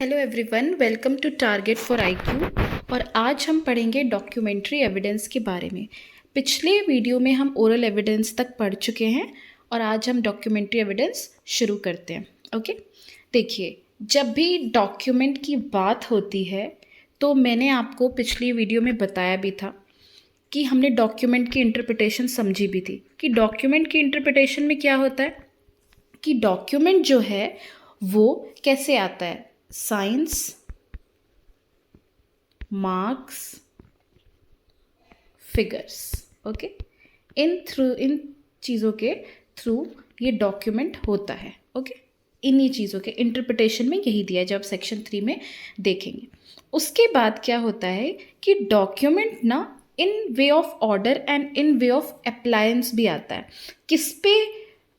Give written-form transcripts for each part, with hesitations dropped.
Hello everyone, welcome to target for IQ. और आज हम पढ़ेंगे डॉक्यूमेंट्री एविडेंस के बारे में। पिछले वीडियो में हम ओरल एविडेंस तक पढ़ चुके हैं और आज हम डॉक्यूमेंट्री एविडेंस शुरू करते हैं। ओके, देखिए, जब भी डॉक्यूमेंट की बात होती है तो मैंने आपको पिछली वीडियो में बताया भी था कि हमने डॉक्यूमेंट की इंटरप्रिटेशन समझी भी थी कि डॉक्यूमेंट की इंटरप्रिटेशन में क्या होता है कि डॉक्यूमेंट जो है वो कैसे आता है, साइंस, मार्क्स, फिगर्स। ओके, इन चीज़ों के थ्रू ये डॉक्यूमेंट होता है। ओके, इन्हीं चीज़ों के इंटरप्रिटेशन में यही दिया है जब सेक्शन 3 में देखेंगे। उसके बाद क्या होता है कि डॉक्यूमेंट ना in way of order and in way of appliance भी आता है, किस पे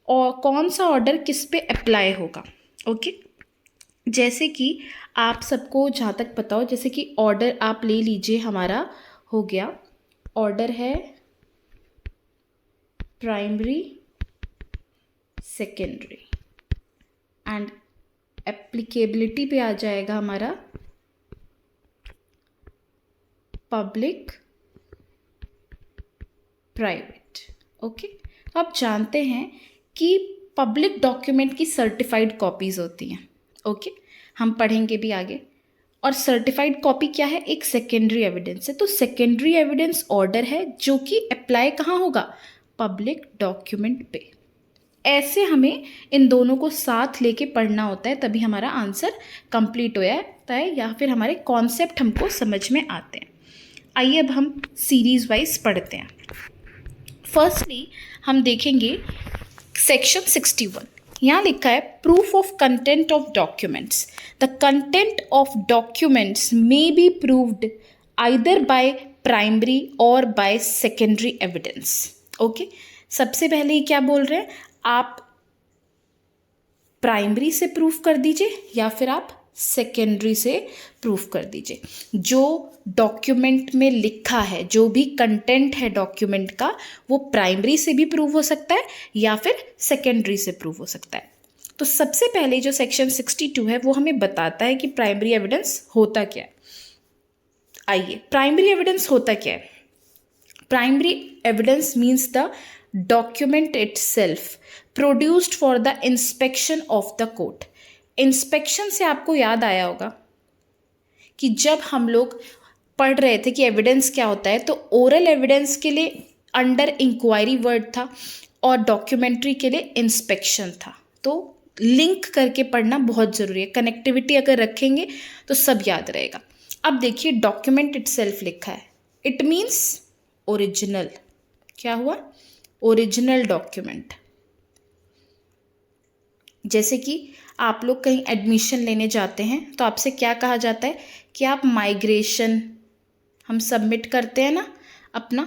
और कौन सा ऑर्डर किस पे अप्लाई होगा। ओके, जैसे कि आप सबको जहाँ तक पता हो, जैसे कि ऑर्डर आप ले लीजिए, हमारा हो गया ऑर्डर है प्राइमरी, सेकेंडरी, एंड एप्लीकेबिलिटी पे आ जाएगा हमारा पब्लिक, प्राइवेट। ओके, तो आप जानते हैं कि पब्लिक डॉक्यूमेंट की सर्टिफाइड कॉपीज़ होती हैं। ओके, हम पढ़ेंगे भी आगे। और सर्टिफाइड कॉपी क्या है, एक सेकेंडरी एविडेंस है। तो सेकेंडरी एविडेंस ऑर्डर है जो कि अप्लाई कहाँ होगा, पब्लिक डॉक्यूमेंट पे। ऐसे हमें इन दोनों को साथ लेके पढ़ना होता है, तभी हमारा आंसर कंप्लीट हो जाता है या फिर हमारे कॉन्सेप्ट हमको समझ में आते हैं। आइए अब हम सीरीज वाइज पढ़ते हैं। फर्स्टली हम देखेंगे सेक्शन 61। यहाँ लिखा है proof of content of documents. The content of documents may be proved either by primary और बाय सेकेंडरी एविडेंस। ओके, सबसे पहले क्या बोल रहे हैं, आप प्राइमरी से प्रूफ कर दीजिए या फिर आप सेकेंडरी से प्रूफ कर दीजिए। जो डॉक्यूमेंट में लिखा है, जो भी कंटेंट है डॉक्यूमेंट का, वो प्राइमरी से भी प्रूव हो सकता है या फिर सेकेंडरी से प्रूव हो सकता है। तो सबसे पहले जो सेक्शन 62 है वो हमें बताता है कि प्राइमरी एविडेंस होता क्या है। आइए, प्राइमरी एविडेंस होता क्या है। Primary evidence means the document itself produced for the inspection of the court. Inspection से आपको याद आया होगा कि जब हम लोग पढ़ रहे थे कि एविडेंस क्या होता है, तो ओरल एविडेंस के लिए अंडर इंक्वायरी वर्ड था और डॉक्यूमेंट्री के लिए इंस्पेक्शन था। तो लिंक करके पढ़ना बहुत ज़रूरी है, कनेक्टिविटी अगर रखेंगे तो सब याद रहेगा। अब देखिए, डॉक्यूमेंट इटसेल्फ लिखा है, इट मीन्स ओरिजिनल। क्या हुआ, ओरिजिनल डॉक्यूमेंट। जैसे कि आप लोग कहीं एडमिशन लेने जाते हैं तो आपसे क्या कहा जाता है कि आप माइग्रेशन हम सबमिट करते हैं ना अपना,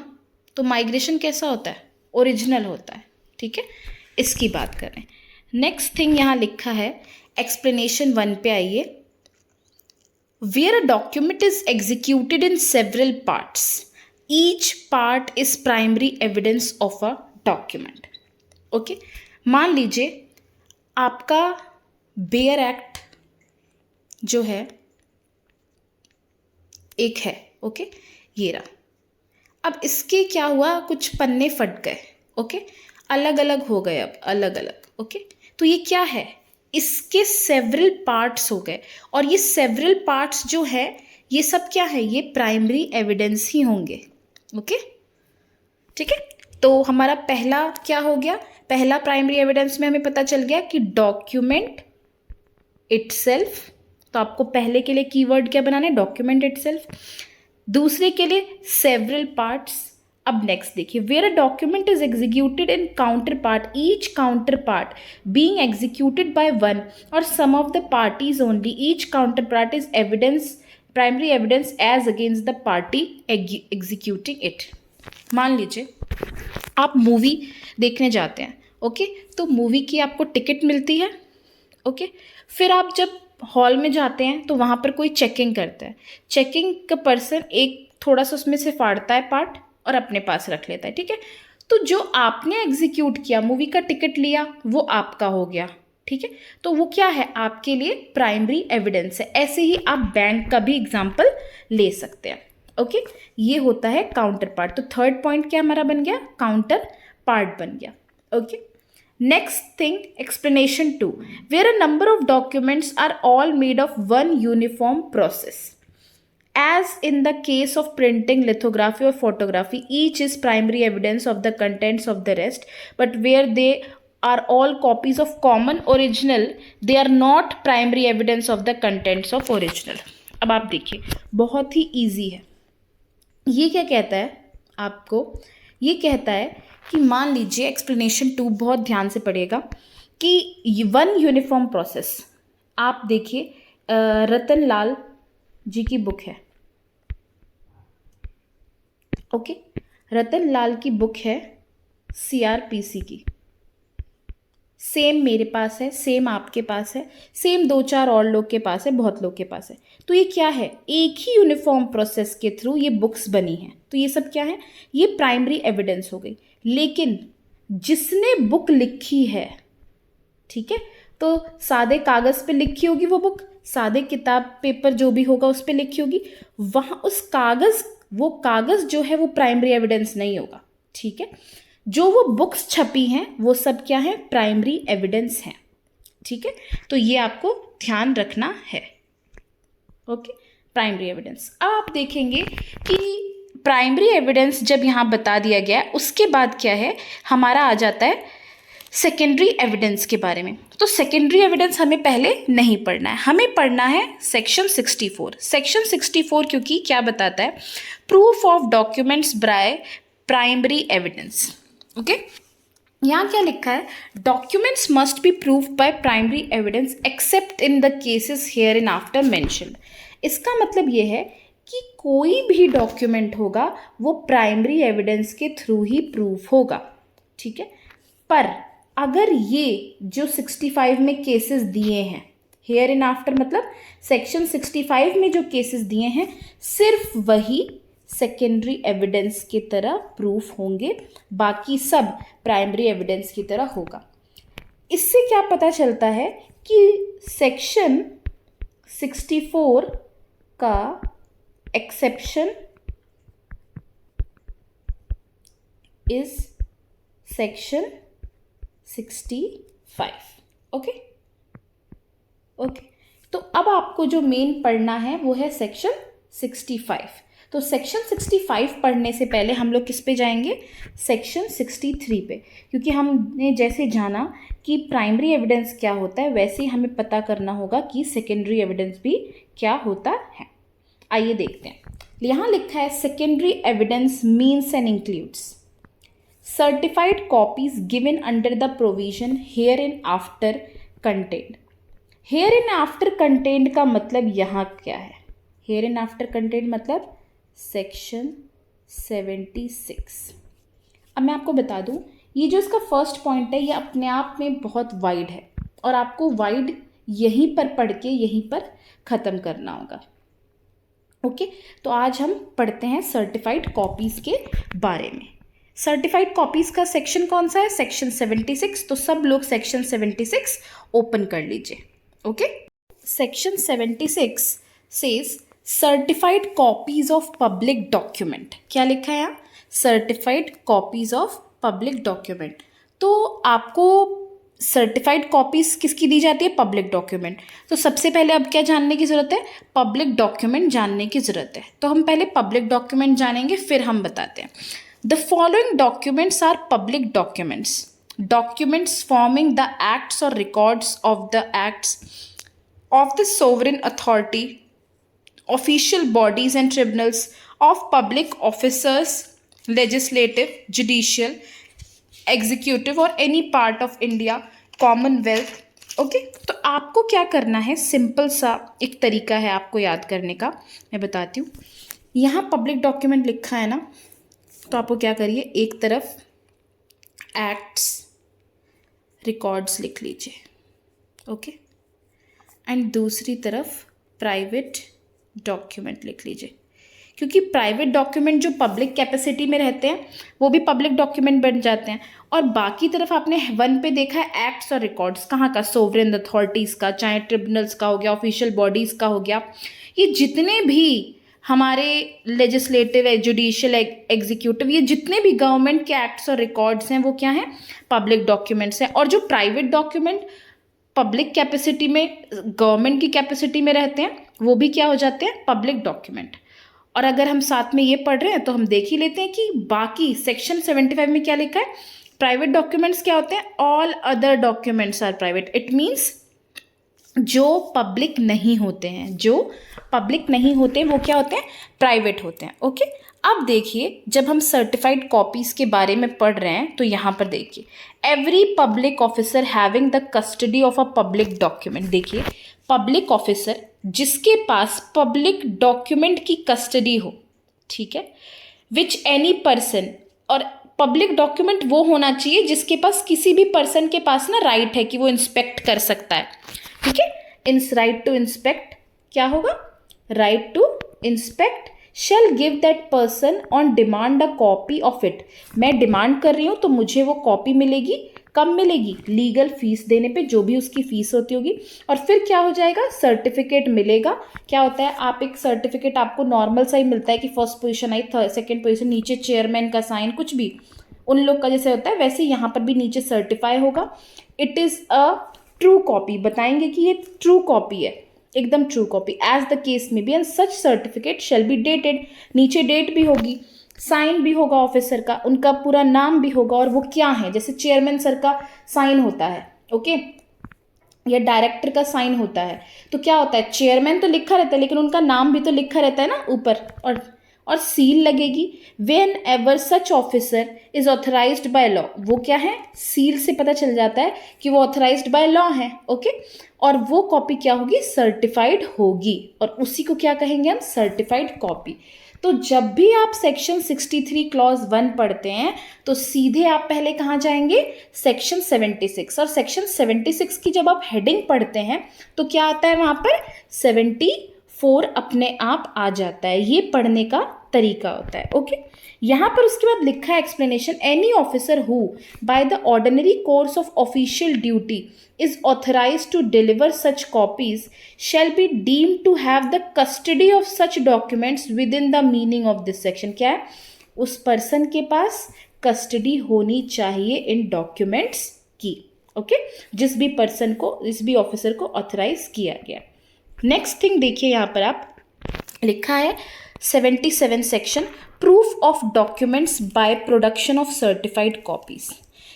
तो माइग्रेशन कैसा होता है, ओरिजिनल होता है। ठीक है, इसकी बात कर रहे हैं। नेक्स्ट थिंग यहाँ लिखा है, एक्सप्लेनेशन 1 पे आइए। Where a document is executed in several parts, each part is primary evidence of a document. Okay, मान लीजिए आपका बेयर एक्ट जो है एक है। ओके, ये रहा। अब इसके क्या हुआ, कुछ पन्ने फट गए। ओके, अलग अलग हो गए, अब अलग अलग। ओके, तो ये क्या है, इसके सेवरल पार्ट्स हो गए, और ये सेवरल पार्ट्स जो है ये सब क्या है, ये प्राइमरी एविडेंस ही होंगे। ओके, ठीक है। तो हमारा पहला क्या हो गया, पहला प्राइमरी एविडेंस में हमें पता चल गया कि डॉक्यूमेंट इटसेल्फ। तो आपको पहले के लिए कीवर्ड क्या बनाना है, डॉक्यूमेंट इटसेल्फ। दूसरे के लिए सेवरल पार्ट्स। अब नेक्स्ट देखिए, where a document is executed in counterpart, each counterpart being executed by one or some of the parties only, each counterpart is evidence, primary evidence as against the party executing it. मान लीजिए आप movie देखने जाते हैं। Okay, तो movie की आपको ticket मिलती है। ओके, फिर आप जब हॉल में जाते हैं तो वहाँ पर कोई चेकिंग करता है। चेकिंग का पर्सन एक थोड़ा सा उसमें से फाड़ता है पार्ट और अपने पास रख लेता है। ठीक है, तो जो आपने एग्जीक्यूट किया, मूवी का टिकट लिया, वो आपका हो गया। ठीक है, तो वो क्या है आपके लिए प्राइमरी एविडेंस है। ऐसे ही आप बैंक का भी एग्जाम्पल ले सकते हैं। ओके, ये होता है काउंटर पार्ट। तो थर्ड पॉइंट क्या हमारा बन गया, काउंटर पार्ट बन गया। Okay, next thing, explanation 2, where a number of documents are all made of one uniform process, as in the case of printing, lithography or photography, each is primary evidence of the contents of the rest, but where they are all copies of common original, they are not primary evidence of the contents of original। अब आप देखिए, बहुत ही easy है। ये क्या कहता है आपको, ये कहता है कि मान लीजिए एक्सप्लेनेशन 2 बहुत ध्यान से पढ़िएगा कि वन यूनिफॉर्म प्रोसेस, आप देखिए रतन लाल जी की बुक है। ओके, रतन लाल की बुक है CRPC की, सेम मेरे पास है, सेम आपके पास है, सेम 2-4 और लोग के पास है, बहुत लोग के पास है। तो ये क्या है, एक ही यूनिफॉर्म प्रोसेस के थ्रू ये बुक्स बनी हैं। तो ये सब क्या है, ये प्राइमरी एविडेंस हो गई। लेकिन जिसने बुक लिखी है, ठीक है, तो सादे कागज़ पे लिखी होगी वो बुक, सादे किताब पेपर जो भी होगा उस पे लिखी होगी, वहाँ उस कागज़, वो कागज़ जो है वो प्राइमरी एविडेंस नहीं होगा। ठीक है, जो वो बुक्स छपी हैं वो सब क्या है, प्राइमरी एविडेंस हैं। ठीक है, तो ये आपको ध्यान रखना है। Okay, primary evidence. अब आप देखेंगे कि प्राइमरी एविडेंस जब यहाँ बता दिया गया है, उसके बाद क्या है, हमारा आ जाता है सेकेंडरी एविडेंस के बारे में। तो सेकेंडरी एविडेंस हमें पहले नहीं पढ़ना है, हमें पढ़ना है सेक्शन 64। सेक्शन 64 क्योंकि क्या बताता है, proof of documents by primary evidence. Okay, यहाँ क्या लिखा है, documents must be proved by primary evidence accept in the cases here in after mentioned. इसका मतलब ये है कि कोई भी डॉक्यूमेंट होगा वो प्राइमरी एविडेंस के थ्रू ही प्रूफ होगा। ठीक है, पर अगर ये जो 65 में केसेस दिए हैं, हेयर इन आफ्टर मतलब सेक्शन 65 में जो केसेस दिए हैं, सिर्फ वही सेकेंडरी एविडेंस की तरह प्रूफ होंगे, बाकी सब प्राइमरी एविडेंस की तरह होगा। इससे क्या पता चलता है कि सेक्शन 64 का एक्सेप्शन इज सेक्शन 65। ओके, तो अब आपको जो मेन पढ़ना है वो है सेक्शन 65। तो सेक्शन 65 पढ़ने से पहले हम लोग किस पे जाएंगे, सेक्शन 63 पे, क्योंकि हमने जैसे जाना कि प्राइमरी एविडेंस क्या होता है, वैसे ही हमें पता करना होगा कि सेकेंडरी एविडेंस भी क्या होता है। आइए देखते हैं, यहाँ लिखा है secondary evidence means and includes certified copies given under the provision hereinafter contained। hereinafter contained का मतलब यहाँ क्या है, hereinafter contained मतलब सेक्शन 76। अब मैं आपको बता दूँ, ये जो इसका फर्स्ट पॉइंट है ये अपने आप में बहुत वाइड है और आपको वाइड यहीं पर पढ़ के यहीं पर ख़त्म करना होगा। ओके, तो आज हम पढ़ते हैं सर्टिफाइड कॉपीज़ के बारे में। सर्टिफाइड कॉपीज़ का सेक्शन कौन सा है, सेक्शन 76। तो सब लोग सेक्शन 76 ओपन कर लीजिए। Okay, section 76 says certified copies of public document. क्या लिखा है यहाँ, certified copies of public document. तो आपको सर्टिफाइड कॉपीज़ किसकी दी जाती है, पब्लिक डॉक्यूमेंट। तो सबसे पहले अब क्या जानने की ज़रूरत है, पब्लिक डॉक्यूमेंट जानने की ज़रूरत है। तो हम पहले पब्लिक डॉक्यूमेंट जानेंगे, फिर हम बताते हैं। The following documents are public documents. Documents forming the acts or records of the acts of the sovereign authority, official bodies and tribunals of public officers, legislative, judicial, executive or any part of India, Commonwealth। Okay, तो आपको क्या करना है, simple सा एक तरीका है आपको याद करने का, मैं बताती हूँ। यहाँ पब्लिक डॉक्यूमेंट लिखा है ना, तो आपको क्या करिए, एक तरफ एक्ट्स रिकॉर्ड्स लिख लीजिए, ओके, एंड दूसरी तरफ प्राइवेट डॉक्यूमेंट लिख लीजिए। क्योंकि प्राइवेट डॉक्यूमेंट जो पब्लिक कैपेसिटी में रहते हैं वो भी पब्लिक डॉक्यूमेंट बन जाते हैं। और बाकी तरफ आपने 1 पे देखा है एक्ट्स और रिकॉर्ड्स, कहाँ का, सोवरेन अथॉरिटीज़ का, चाहे ट्रिब्यूनल्स का हो गया, ऑफिशियल बॉडीज़ का हो गया, ये जितने भी हमारे लेजिस्लेटिव, जुडिशियल, एग्जीक्यूटिव, ये जितने भी गवर्नमेंट के एक्ट्स और रिकॉर्ड्स हैं वो क्या हैं, पब्लिक डॉक्यूमेंट्स हैं। और जो प्राइवेट डॉक्यूमेंट पब्लिक कैपेसिटी में, गवर्नमेंट की कैपेसिटी में रहते हैं वो भी क्या हो जाते हैं, पब्लिक डॉक्यूमेंट। और अगर हम साथ में ये पढ़ रहे हैं तो हम देख ही लेते हैं कि बाकी सेक्शन 75 में क्या लिखा है, प्राइवेट डॉक्यूमेंट्स क्या होते हैं, all other documents are private. It means जो पब्लिक नहीं होते हैं, जो पब्लिक नहीं होते वो क्या होते हैं, प्राइवेट होते हैं। ओके, अब देखिए जब हम सर्टिफाइड कॉपीज़ के बारे में पढ़ रहे हैं तो यहाँ पर देखिए, every public officer having the custody of a public document. देखिए पब्लिक ऑफिसर जिसके पास पब्लिक डॉक्यूमेंट की कस्टडी हो, ठीक है, विच एनी पर्सन, और पब्लिक डॉक्यूमेंट वो होना चाहिए जिसके पास, किसी भी पर्सन के पास ना राइट है कि वो इंस्पेक्ट कर सकता है, ठीक है, राइट टू इंस्पेक्ट, क्या होगा, right to inspect, shall give that person on demand a copy of it. मैं डिमांड कर रही हूँ तो मुझे वो कॉपी मिलेगी, कब मिलेगी, लीगल फीस देने पे, जो भी उसकी फीस होती होगी। और फिर क्या हो जाएगा, सर्टिफिकेट मिलेगा। क्या होता है, आप एक सर्टिफिकेट आपको नॉर्मल सा ही मिलता है कि फर्स्ट पोजीशन आई, सेकंड पोजीशन, नीचे चेयरमैन का साइन, कुछ भी उन लोग का जैसे होता है वैसे यहाँ पर भी नीचे सर्टिफाई होगा। It is a true copy, बताएंगे कि ये ट्रू कॉपी है, एकदम true copy, as the case में be, and such certificate shall be dated, नीचे डेट भी होगी, साइन भी होगा ऑफिसर का, उनका पूरा नाम भी होगा, और वो क्या है, जैसे चेयरमैन सर का साइन होता है, ओके, या डायरेक्टर का साइन होता है, तो क्या होता है, चेयरमैन तो लिखा रहता है लेकिन उनका नाम भी तो लिखा रहता है ना ऊपर, और सील लगेगी। When ever such officer is authorised by law, वो क्या है, सील से पता चल जाता है कि वो ऑथराइज्ड बाय लॉ है, ओके, और वो कॉपी क्या होगी, सर्टिफाइड होगी, और उसी को क्या कहेंगे हम, सर्टिफाइड कॉपी। तो जब भी आप सेक्शन 63 क्लॉज 1 पढ़ते हैं तो सीधे आप पहले कहाँ जाएंगे, सेक्शन 76, और सेक्शन 76 की जब आप हेडिंग पढ़ते हैं तो क्या आता है वहाँ पर, 74 अपने आप आ जाता है। ये पढ़ने का तरीका होता है, ओके। यहाँ पर उसके बाद लिखा है explanation, any officer who by the ordinary course of official duty is authorized to deliver such copies shall be deemed to have the custody of such documents within the meaning of this section। क्या है, उस person के पास custody होनी चाहिए इन documents की, okay, जिस भी person को, जिस भी ऑफिसर को ऑथराइज किया गया। नेक्स्ट थिंग देखिए, यहाँ पर आप लिखा है 77 section, proof of documents by production of certified copies.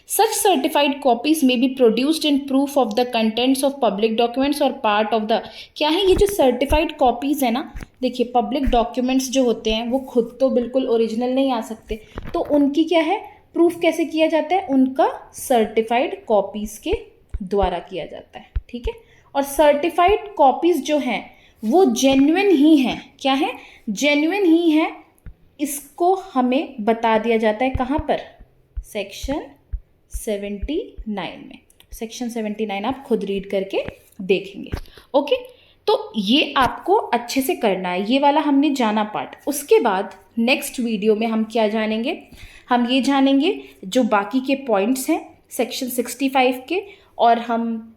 Such certified copies may be produced in proof of the contents of public documents or part of the, क्या है ये जो certified copies है ना, देखिए पब्लिक डॉक्यूमेंट्स जो होते हैं वो खुद तो बिल्कुल ओरिजिनल नहीं आ सकते, तो उनकी क्या है, प्रूफ कैसे किया जाता है, उनका सर्टिफाइड कॉपीज़ के द्वारा किया जाता है, ठीक है। और सर्टिफाइड कॉपीज़ जो हैं वो जेन्युइन ही हैं, क्या है, जेन्युइन ही है, इसको हमें बता दिया जाता है कहाँ पर, सेक्शन 79 में। सेक्शन 79 आप खुद रीड करके देखेंगे, ओके। तो ये आपको अच्छे से करना है, ये वाला हमने जाना पार्ट। उसके बाद नेक्स्ट वीडियो में हम क्या जानेंगे, हम ये जानेंगे जो बाकी के पॉइंट्स हैं सेक्शन 65 के, और हम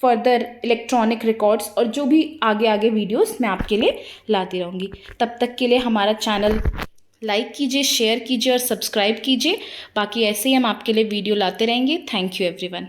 फर्दर इलेक्ट्रॉनिक रिकॉर्ड्स और जो भी आगे आगे वीडियोस मैं आपके लिए लाती रहूँगी। तब तक के लिए हमारा चैनल लाइक कीजिए, शेयर कीजिए और सब्सक्राइब कीजिए। बाकी ऐसे ही हम आपके लिए वीडियो लाते रहेंगे। Thank you everyone.